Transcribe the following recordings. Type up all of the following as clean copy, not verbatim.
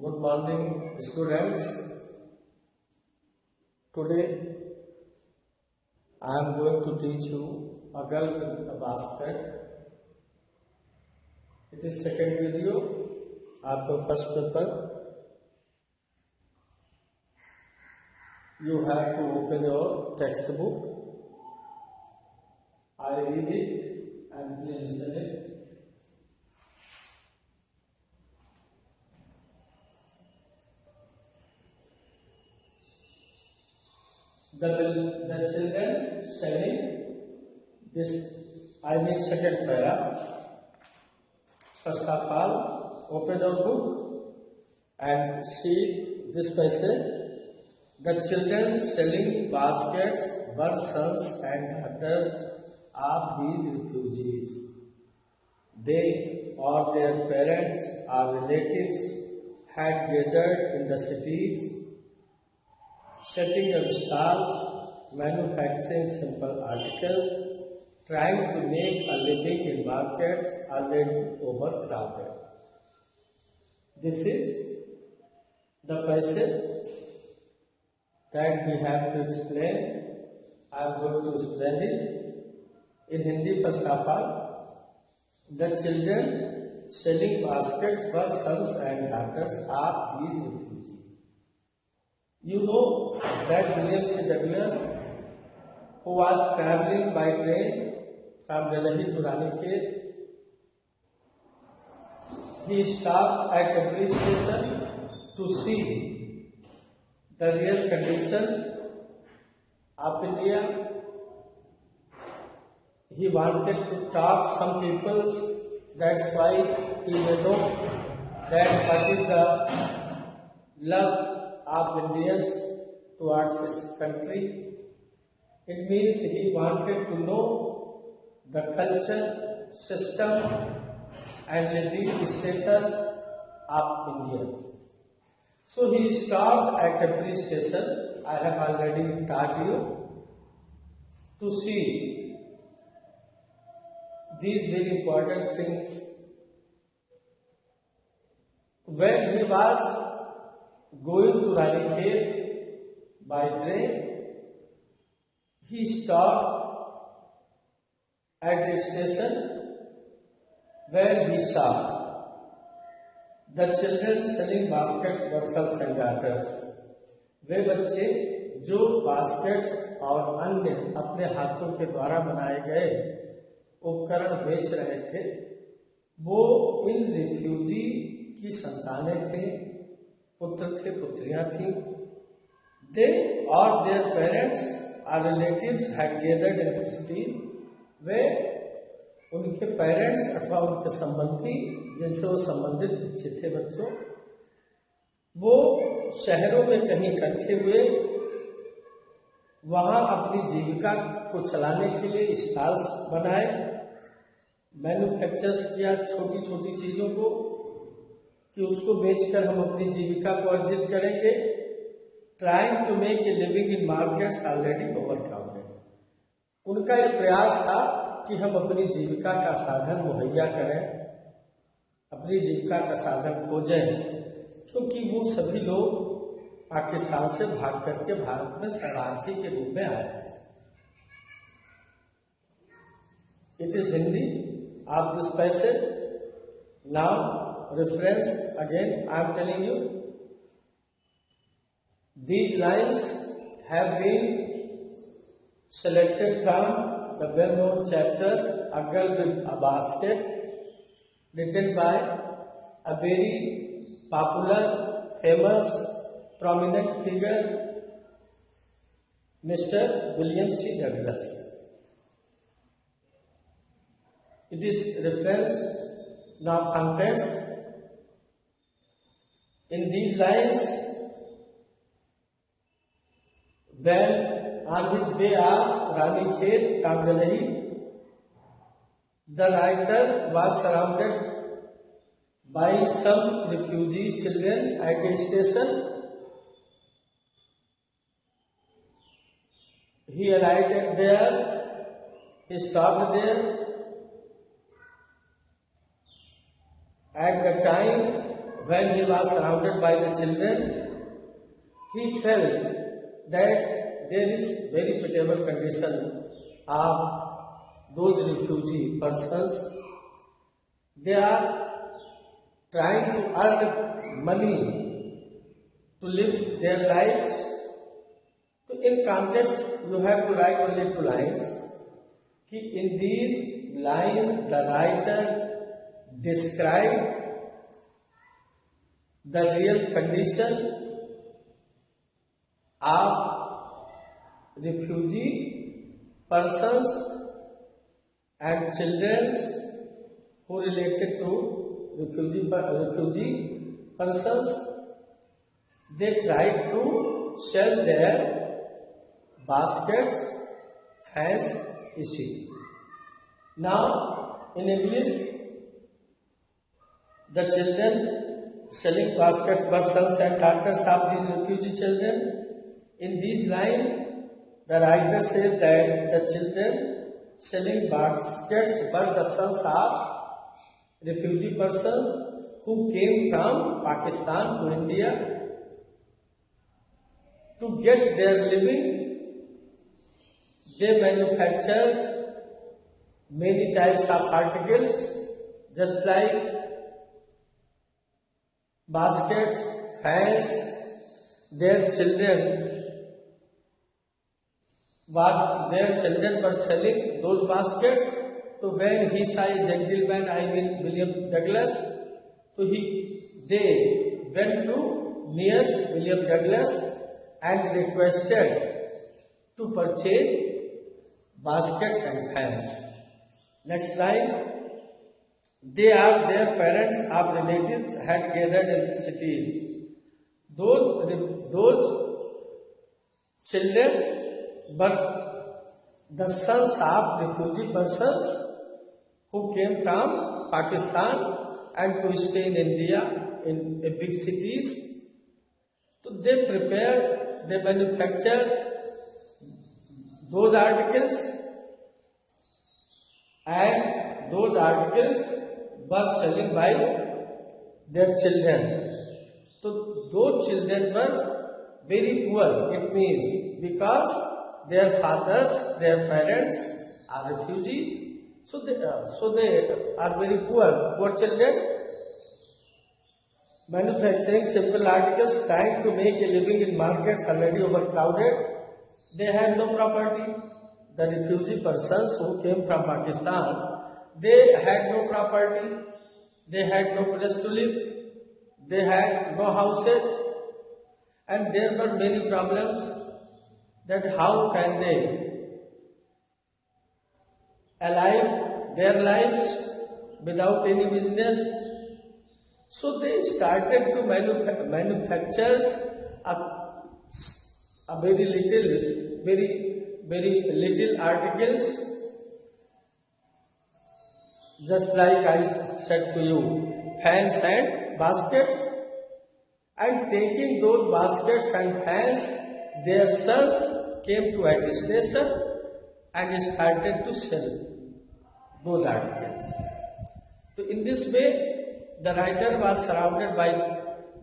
Good morning, students. Today I am going to teach you a girl with a basket. It is second video. After first paper, you have to open your textbook. I read it and please listen it. The children selling this, I mean second para. First of all, open your book and see this passage. The children selling baskets were sons and daughters of these refugees. They or their parents or relatives had gathered in the cities, setting up stalls, manufacturing simple articles, trying to make a living in markets already overcrowded. This is the passage that we have to explain. I am going to explain it in Hindi first of all. The children selling baskets were sons and daughters of these refugees. You know that William C. Douglas, who was traveling by train from Delhi to Ranikhet, he stopped at every station to see the real condition of India. He wanted to talk some people, that's why he may know that what is the love of Indians towards his country. It means he wanted to know the culture, system and the status of Indians. So he stopped at every station, I have already taught you, to see these very important things. When he was going to Ranikhet by train, he stopped at the station where he saw the children selling baskets were sons and daughters. वे बच्चे जो baskets और अन्य अपने हाथों के द्वारा बनाए गए उपकरण बेच रहे थे, वो इन रिफ्यूजी की संतानें थे, पुत्र थे, पुत्रियां थी. They or their parents or relatives had gathered in the city. वे उनके पेरेंट्स अथवा उनके संबंधी जिनसे वो संबंधित बच्चे थे, बच्चों, वो शहरों में कहीं इकट्ठे हुए, वहां अपनी जीविका को चलाने के लिए स्टॉल्स बनाए, मैन्युफैक्चर्स किया छोटी छोटी चीजों को कि उसको बेचकर हम अपनी जीविका को अर्जित करेंगे. Trying to make a living in markets already overcrowded. उनका यह प्रयास था कि हम अपनी जीविका का साधन मुहैया करें, अपनी जीविका का साधन खोजें, क्योंकि वो सभी लोग पाकिस्तान से भाग करके भारत में शरणार्थी के रूप में आए. It is Hindi of this passage. Now reference again, I am telling you, these lines have been selected from the well-known chapter A Girl with a Basket, written by a very popular, famous, prominent figure, Mr. William C. Douglas. It is reference. Now context. In these lines, when on his way of Ranikhet from Delhi, the writer was surrounded by some refugee children at a station. He arrived there, he stopped there, at the time when he was surrounded by the children, he felt that there is very pitiable condition of those refugee persons. They are trying to earn money to live their lives. So in context, you have to write only 2 lines. In these lines, the writer described the real condition of refugee persons and children who related to refugee persons. They tried to sell their baskets, fans, etc. Now, in English, the children selling baskets were sons and daughters of these refugee children. In these lines, the writer says that the children selling baskets were the sons of refugee persons who came from Pakistan to India to get their living. They manufacture many types of articles, just like baskets, fans. Their children were selling those baskets. So when he saw a gentleman, William Douglas, so they went to near William Douglas and requested to purchase baskets and fans. Next line. Their parents or relatives had gathered in the cities. Those children were the sons of refugee persons who came from Pakistan and to stay in India in big cities. So they manufacture those articles, and those articles were selling by their children. So those children were very poor. It means because their fathers, their parents are refugees, so they are very poor children. Manufacturing simple articles, trying to make a living in markets already overcrowded. They had no property. The refugee persons who came from Pakistan, they had no property. They had no place to live. They had no houses. And there were many problems that how can they alive their lives without any business. So they started to manufacture a very little articles, just like I said to you, fans and baskets. And taking those baskets and fans, their sons came to administration and started to sell those articles. So in this way, the writer was surrounded by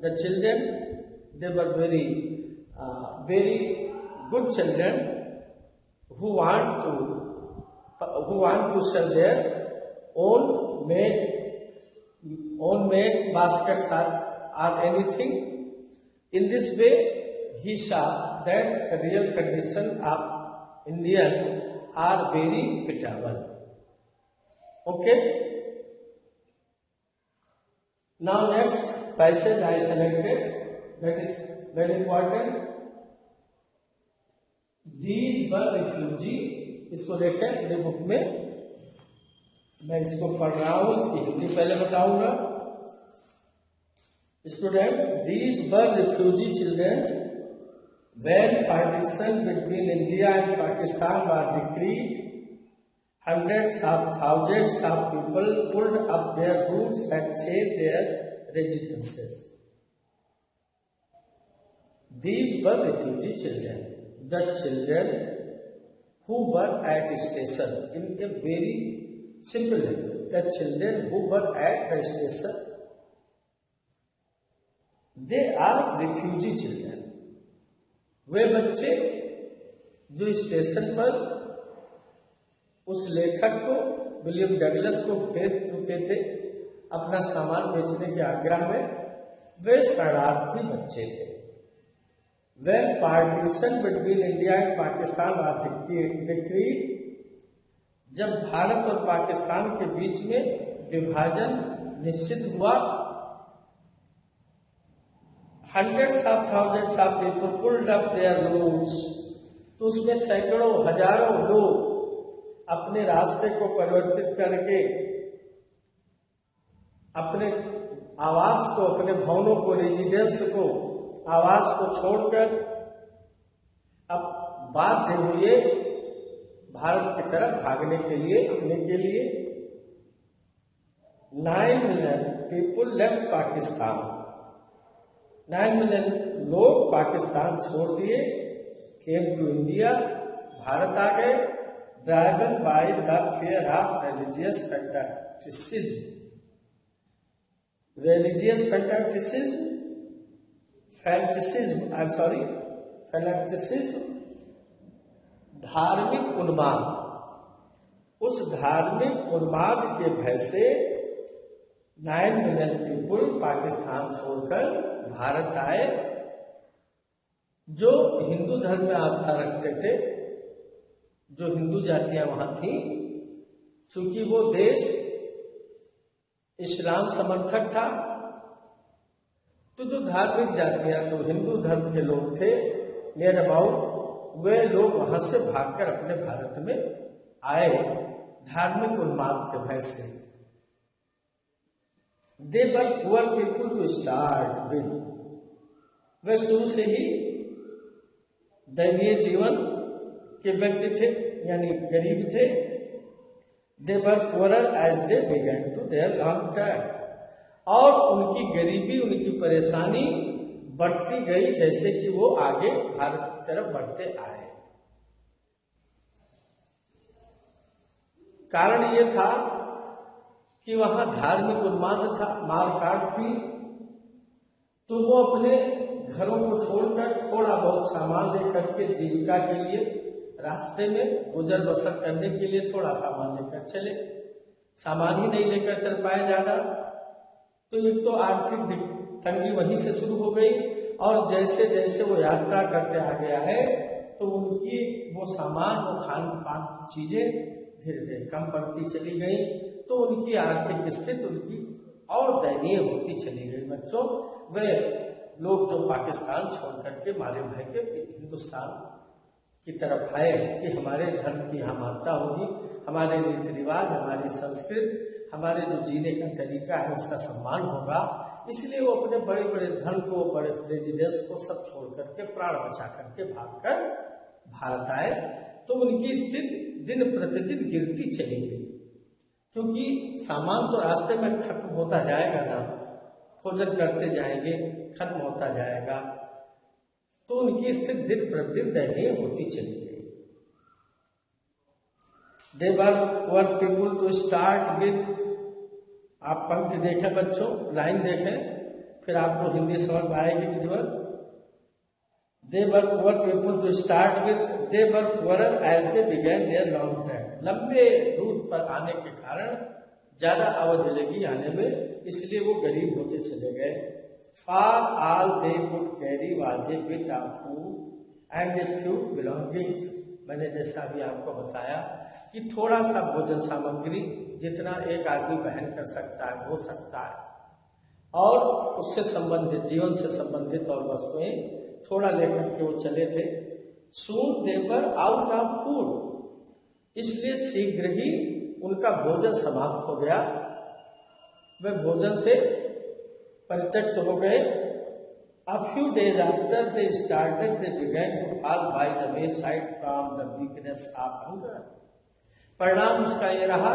the children. They were very good children who want to sell their own made baskets or anything. In this way, he saw that the real condition of Indians are very pitiable. Okay. Now next passage I selected, that is very important. These were refugee. इसको देखें मेरे book में, मैं इसको पढ़ रहा हूँ, इसकी हिंदी पहले बताऊंगा. Students, these were refugee children when partition between India and Pakistan was decreed. Hundreds of thousands of people pulled up their roots and changed their residences. These were refugee children, the children who were at station. In a very simple language, the children who were at the station. They are refugee children. वे बच्चे जो station पर उस लेखक को, William Douglas को भेज चुके थे अपना सामान बेचने के आग्रह में, वे शरणार्थी बच्चे थे। When partition between India and Pakistan was decreed, जब भारत और पाकिस्तान के बीच में विभाजन निश्चित हुआ, hundreds of thousands of people pulled up their routes, तो उसमें सैकड़ों हजारों लोग अपने रास्ते को परिवर्तित करके अपने आवास को, अपने भवनों को, रेजिडेंस को, आवास को छोड़कर अब बाध्य हुए भारत की तरफ भागने के लिए, अपने के लिए। 9 million people left Pakistan. 9 million लोग पाकिस्तान छोड़ दिए, केम टू इंडिया, भारत आ गए, driven by the fear of religious fanaticism. Religious fanaticism, धार्मिक उन्माद। उस धार्मिक उन्माद के भय से 9 मिलियन पीपुल पाकिस्तान छोड़कर भारत आए, जो हिंदू धर्म में आस्था रखते थे, जो हिंदू जातियां वहां थी। चूंकि वो देश इस्लाम समर्थक था, तो जो धार्मिक जातियां, तो हिंदू धर्म के लोग थे नियर अबाउट, वे लोग वहां से भागकर अपने भारत में आए धार्मिक उन्माद के भय से। They were poor people to start with. वे शुरू से ही दयनीय जीवन के व्यक्ति थे, यानी गरीब थे। They were poorer as they began to their long term. और उनकी गरीबी, उनकी परेशानी बढ़ती गई जैसे कि वो आगे भारत की तरफ बढ़ते आए। कारण ये था कि वहां धार्मिक उन्माद था, मारकाट थी, तो वो अपने घरों को छोड़कर थोड़ा बहुत सामान लेकर के जीविका के लिए, रास्ते में गुजर बसर करने के लिए थोड़ा सामान लेकर चले। सामान ही नहीं लेकर चल पाए ज्यादा, तो एक तो आर्थिक तंगी वहीं से शुरू हो गई, और जैसे जैसे वो यात्रा करते आ गया है, तो उनकी वो सामान, वो खान पान की चीजें धीरे धीरे कम पड़ती चली गई, तो उनकी आर्थिक स्थिति उनकी और दयनीय होती चली गई। बच्चों, वे लोग जो पाकिस्तान छोड़ करके मारे भय के हिंदुस्तान की तरफ आए कि हमारे धर्म की यहाँ मान्यता होगी, हमारे रीति रिवाज, हमारी संस्कृति, हमारे जो जीने का तरीका है उसका सम्मान होगा, इसलिए वो अपने बड़े बड़े धन को, बड़े रेजिडेंस को सब छोड़ करके, प्राण बचा करके भागकर भारत आए। तो उनकी स्थिति दिन प्रतिदिन गिरती चली गई, क्योंकि सामान तो रास्ते में खत्म होता जाएगा ना, खोजन करते जाएंगे, खत्म होता जाएगा, तो उनकी स्थिति दिन प्रतिदिन दयनीय होती चली गई। They were people to start with। आप पंक्ति देखें बच्चों, लाइन देखें, फिर आपको हिंदी समझ में आएगी visual. They were poor people to start with, they were poorer as they began their long trek। लंबे रूट पर आने के कारण ज्यादा अवधि लगी आने में, इसलिए वो गरीब होते चले गए। For all they could carry was a bit of food and a few belongings। मैंने जैसा अभी आपको बताया कि थोड़ा सा भोजन सामग्री, जितना एक आदमी वहन कर सकता है, हो सकता है, और उससे संबंधित, जीवन से संबंधित और वस्तुएं थोड़ा लेकर के वो चले थे। Soon they were out of food। इसलिए शीघ्र ही उनका भोजन समाप्त हो गया, वे भोजन से परित्यक्त हो गए। A few days after they started, they began to fall by the wayside from the weakness of hunger। परिणाम उसका ये रहा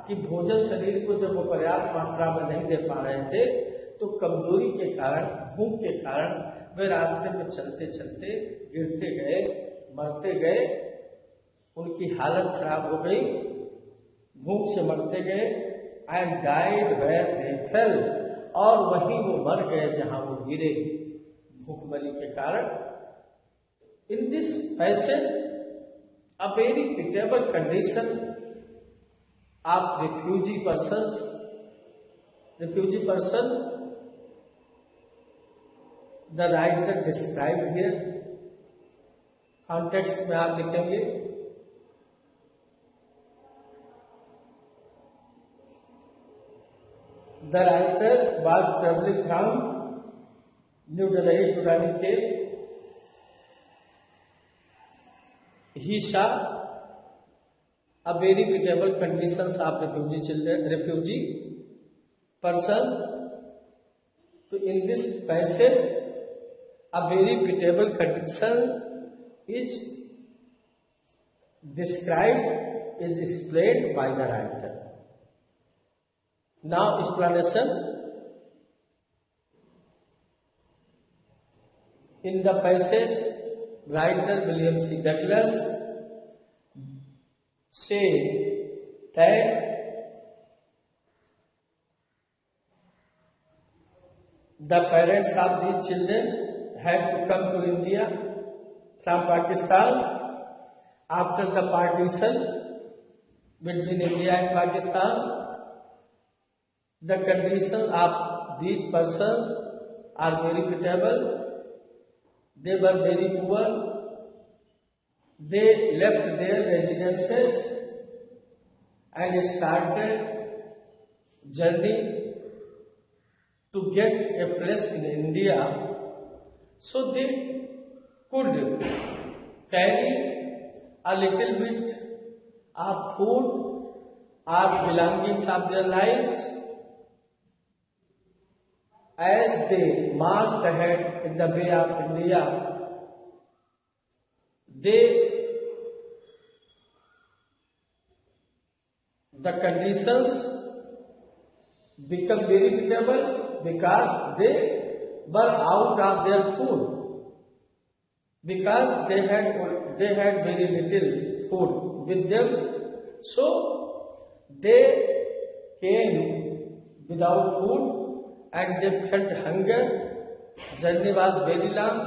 कि भोजन शरीर को जब वो पर्याप्त मात्रा में नहीं दे पा रहे थे, तो कमजोरी के कारण, भूख के कारण वे रास्ते में चलते चलते गिरते गए, मरते गए, उनकी हालत खराब हो गई, भूख से मरते गए। And died where they fell. और वहीं वो मर गए जहां वो गिरे भूखमरी के कारण। In this passage a very pitiable condition of refugee person, the writer described here. Context में आप लिखेंगे the writer was traveling from New Delhi to Ranikhet. He saw a very pitiable conditions of refugee person. So in this passage, a very pitiable condition is described, is explained by the writer. Now explanation. In the passage, writer William C. Douglas said that the parents of these children had to come to India from Pakistan after the partition between India and Pakistan. The conditions of these persons are very pitiable. They were very poor. They left their residences and started journey to get a place in India, so they could carry a little bit of food or belongings of their lives. As they marched ahead in the way of India, the conditions become very pitiable because they were out of their food, because they had very little food with them, so they came without food. And they felt hunger. Journey was very long.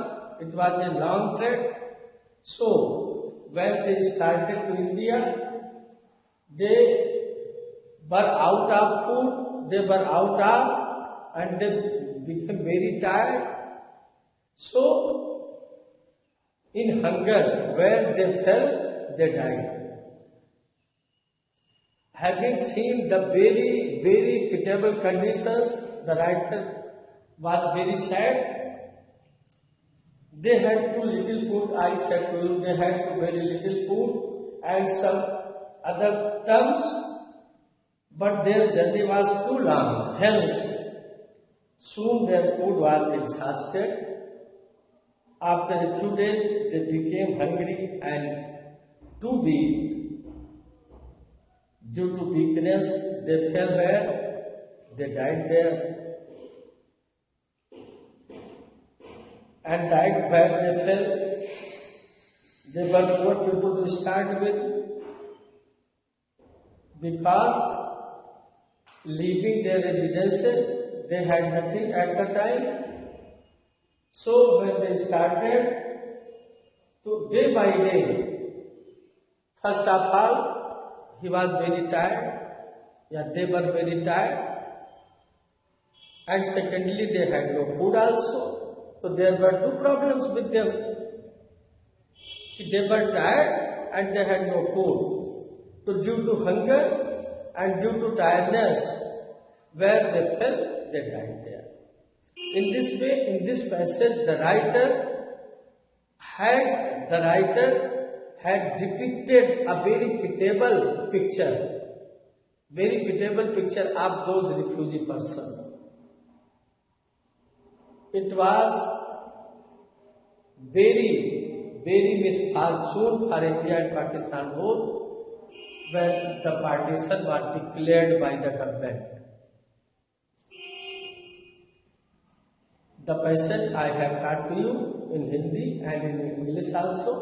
It was a long trek. So when they started to India, they were out of food. They were out of, and they became very tired. So in hunger, where they fell, they died. Having seen the very, very pitiable conditions, the writer was very sad. They had too little food, I said to you, they had very little food and some other terms, but their journey was too long, hence soon their food was exhausted. After a few days, they became hungry and too weak. Due to weakness, they fell there. They died there and died where they fell. They were poor people to start with, because leaving their residences, they had nothing at the time. So when they started to day by day, first of all, he was very tired, they were very tired. And secondly, they had no food also. So there were two problems with them. They were tired and they had no food. So due to hunger and due to tiredness, where they fell, they died there. In this way, in this passage, the writer had depicted a very pitiable picture of those refugee persons. It was very, very misfortune for India and Pakistan both when the partition was declared by the government. The passage I have taught to you in Hindi and in English also.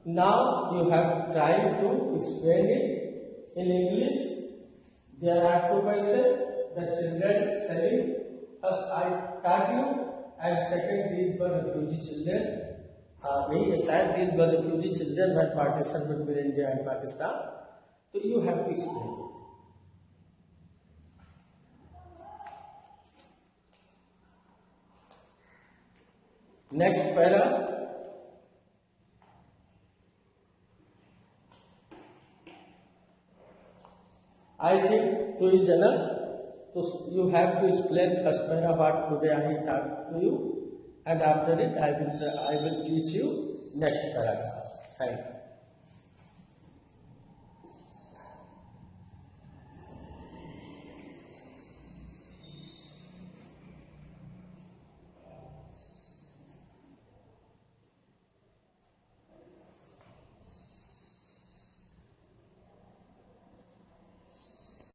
Now you have tried to explain it in English. There are two passages. the children selling. First I taught you, and second these were refugee children. यही शायद these were refugee children when partition between India and Pakistan. So you have to explain. Next para. I think 2 is enough. So you have to explain first para what today I taught to you, and after it I will teach you next paragraph. Thank you.